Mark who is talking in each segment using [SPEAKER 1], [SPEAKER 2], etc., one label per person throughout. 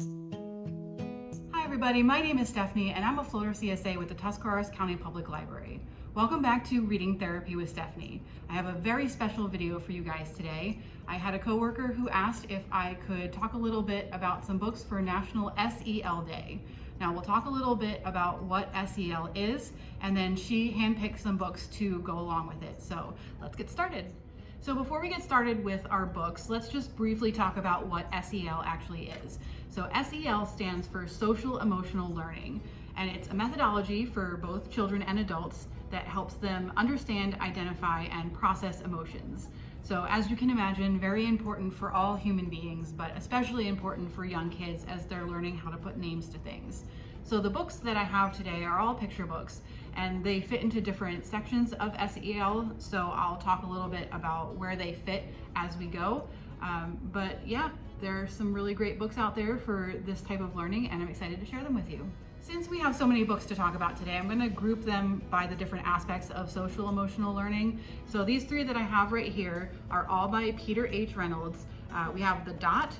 [SPEAKER 1] Hi everybody, my name is Stephanie and I'm a floater CSA with the Tuscarawas County Public Library. Welcome back to Reading Therapy with Stephanie. I have a very special video for you guys today. I had a coworker who asked if I could talk a little bit about some books for National SEL Day. Now we'll talk a little bit about what SEL is, and then she handpicked some books to go along with it. So let's get started. So before we get started with our books, let's just briefly talk about what SEL actually is. So SEL stands for Social Emotional Learning, and it's a methodology for both children and adults that helps them understand, identify, and process emotions. So as you can imagine, very important for all human beings, but especially important for young kids as they're learning how to put names to things. So the books that I have today are all picture books, and they fit into different sections of SEL, so I'll talk a little bit about where they fit as we go. But yeah, there are some really great books out there for this type of learning, and I'm excited to share them with you. Since we have so many books to talk about today, I'm going to group them by the different aspects of social emotional learning. So these three that I have right here are all by Peter H. Reynolds. We have The Dot,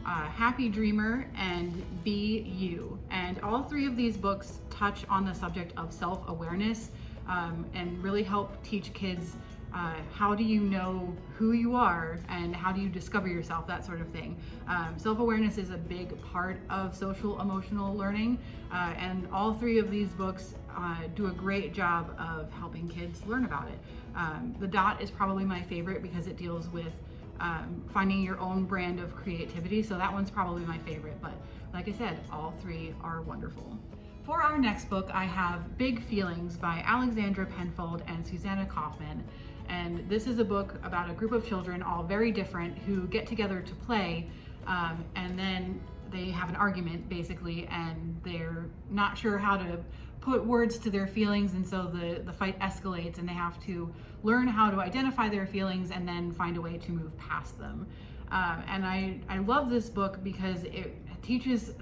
[SPEAKER 1] Happy Dreamer, and Be You. And all three of these books touch on the subject of self-awareness and really help teach kids how do you know who you are and how do you discover yourself, that sort of thing. Self-awareness is a big part of social emotional learning, and all three of these books do a great job of helping kids learn about it. The Dot is probably my favorite because it deals with finding your own brand of creativity, so that one's probably my favorite, but like I said, all three are wonderful. For our next book, I have Big Feelings by Alexandra Penfold and Susanna Kaufman. And this is a book about a group of children, all very different, who get together to play, and then they have an argument basically, and they're not sure how to put words to their feelings, and so the fight escalates, and they have to learn how to identify their feelings and then find a way to move past them. And I love this book because it teaches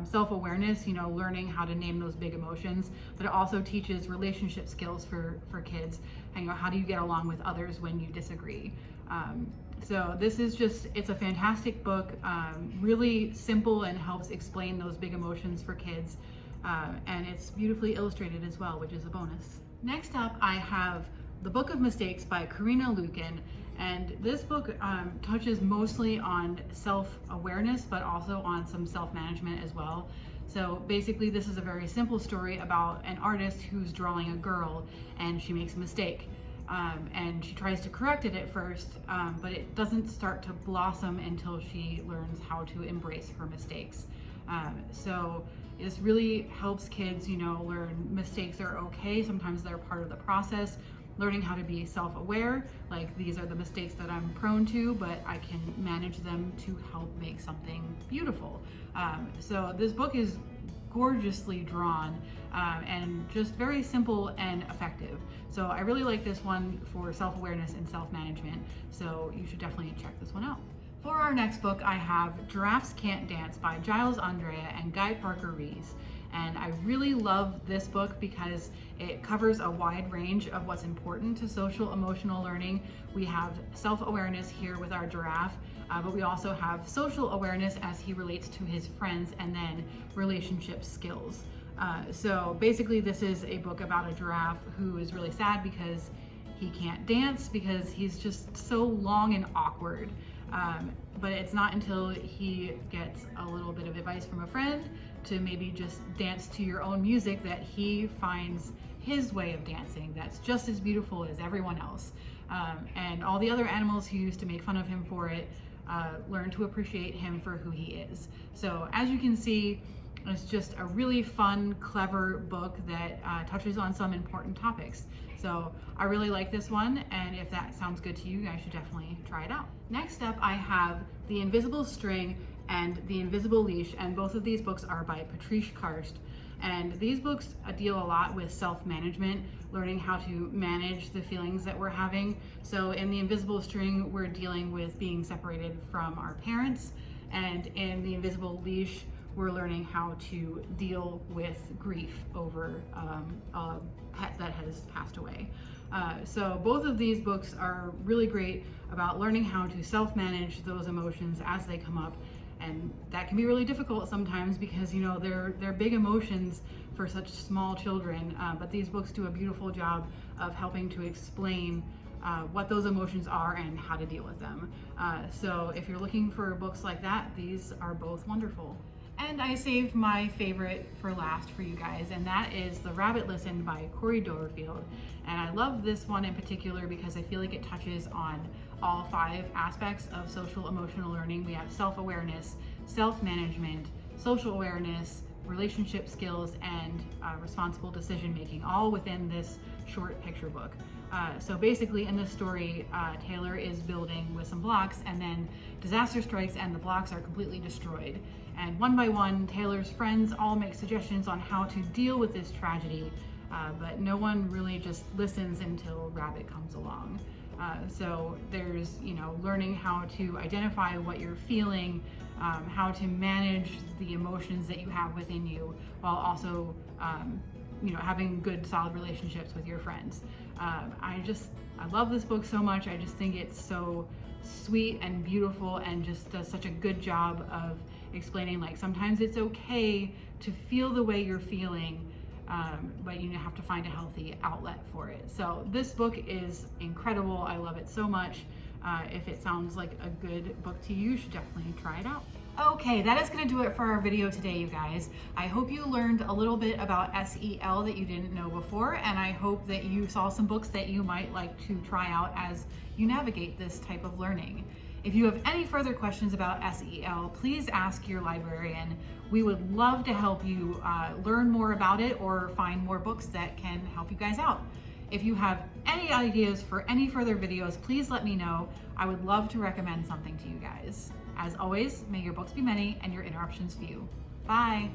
[SPEAKER 1] self-awareness, learning how to name those big emotions, but it also teaches relationship skills for kids, and how do you get along with others when you disagree. So this is it's a fantastic book, really simple, and helps explain those big emotions for kids, and it's beautifully illustrated as well, which is a bonus. Next up, I have The Book of Mistakes by Karina Lukin. And this book touches mostly on self-awareness, but also on some self-management as well. So basically, this is a very simple story about an artist who's drawing a girl, and she makes a mistake. And she tries to correct it at first, but it doesn't start to blossom until she learns how to embrace her mistakes. So this really helps kids, learn mistakes are okay. Sometimes they're part of the process. Learning how to be self-aware, like these are the mistakes that I'm prone to, but I can manage them to help make something beautiful. So this book is gorgeously drawn and just very simple and effective. So I really like this one for self-awareness and self-management, so you should definitely check this one out. For our next book, I have Giraffes Can't Dance by Giles Andrea and Guy Parker Rees. And I really love this book because it covers a wide range of what's important to social emotional learning. We have self-awareness here with our giraffe, but we also have social awareness as he relates to his friends, and then relationship skills. So basically this is a book about a giraffe who is really sad because he can't dance because he's just so long and awkward. But it's not until he gets a little bit of advice from a friend to maybe just dance to your own music that he finds his way of dancing that's just as beautiful as everyone else. And all the other animals who used to make fun of him for it learn to appreciate him for who he is. So as you can see, it's just a really fun, clever book that touches on some important topics. So I really like this one, and if that sounds good to you, you guys should definitely try it out. Next up, I have The Invisible String and The Invisible Leash, and both of these books are by Patrice Karst. And these books deal a lot with self-management, learning how to manage the feelings that we're having. So in The Invisible String, we're dealing with being separated from our parents, and in The Invisible Leash, we're learning how to deal with grief over a pet that has passed away. So both of these books are really great about learning how to self-manage those emotions as they come up, And that can be really difficult sometimes because, you know, they're big emotions for such small children, but these books do a beautiful job of helping to explain what those emotions are and how to deal with them. So if you're looking for books like that, these are both wonderful. And I saved my favorite for last for you guys, and that is The Rabbit Listened by Corey Doverfield. And I love this one in particular because I feel like it touches on all 5 aspects of social emotional learning. We have self-awareness, self-management, social awareness, relationship skills, and responsible decision making, all within this short picture book. So basically in this story, Taylor is building with some blocks, and then disaster strikes and the blocks are completely destroyed. And one by one, Taylor's friends all make suggestions on how to deal with this tragedy, but no one really just listens until Rabbit comes along. So there's, you know, learning how to identify what you're feeling, how to manage the emotions that you have within you, while also, you know, having good, solid relationships with your friends. I love this book so much. I just think it's so sweet and beautiful and just does such a good job of explaining, like, sometimes it's okay to feel the way you're feeling, but you have to find a healthy outlet for it. So this book is incredible. I love it so much. If it sounds like a good book to you, you should definitely try it out. Okay, that is going to do it for our video today, you guys. I hope you learned a little bit about SEL that you didn't know before, and I hope that you saw some books that you might like to try out as you navigate this type of learning. If you have any further questions about SEL, please ask your librarian. We would love to help you learn more about it or find more books that can help you guys out. If you have any ideas for any further videos, please let me know. I would love to recommend something to you guys. As always, may your books be many and your interruptions few. Bye.